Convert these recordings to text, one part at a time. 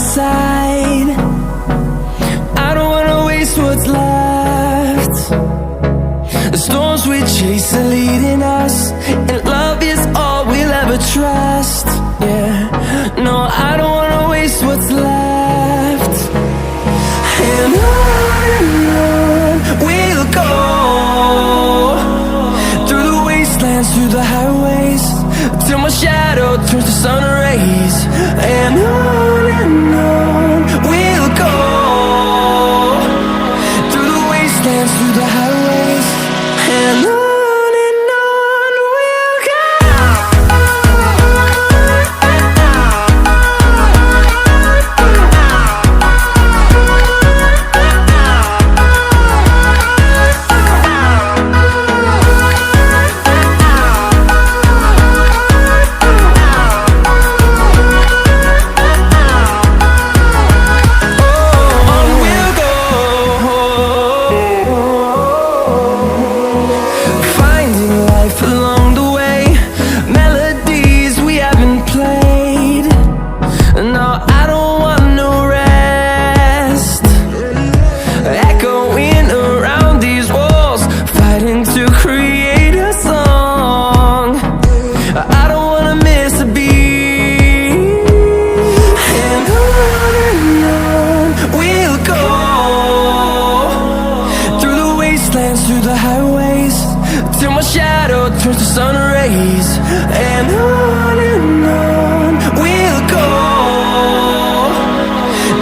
side. I don't wanna waste what's left. The storms we chase are leading us, and love is all we'll ever trust. Yeah, no, I don't wanna waste what's left. And on we'll go, through the wastelands, through the highways, till my shadow turns to sun rays. And on we'll go, through the wastelands, through the highways, and on we'll go. Through the highways, till my shadow turns to sun rays. And on we'll go,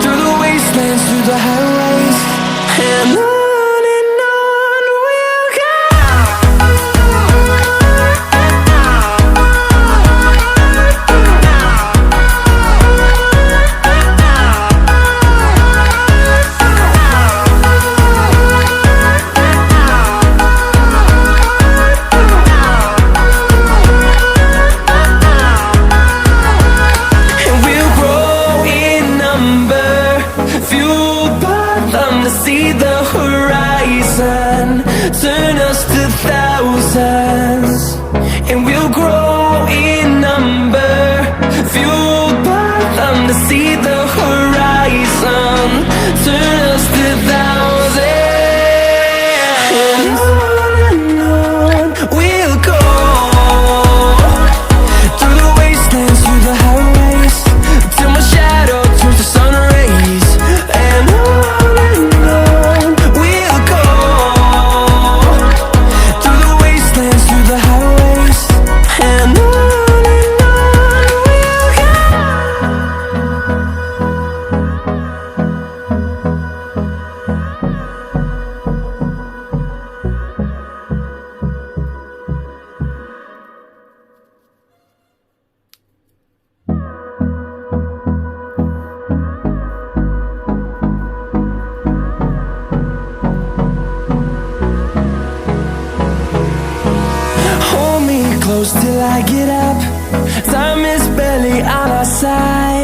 through the wastelands, through the highways, and on we'll go. See the horizon turn us to thousands, and we'll grow in number, fueled by them. To see the horizon turn us to thousands, and on we'll go, through the wastelands, through the highways, till my shadow turns to sun rays. And close till I get up. Time is barely on our side.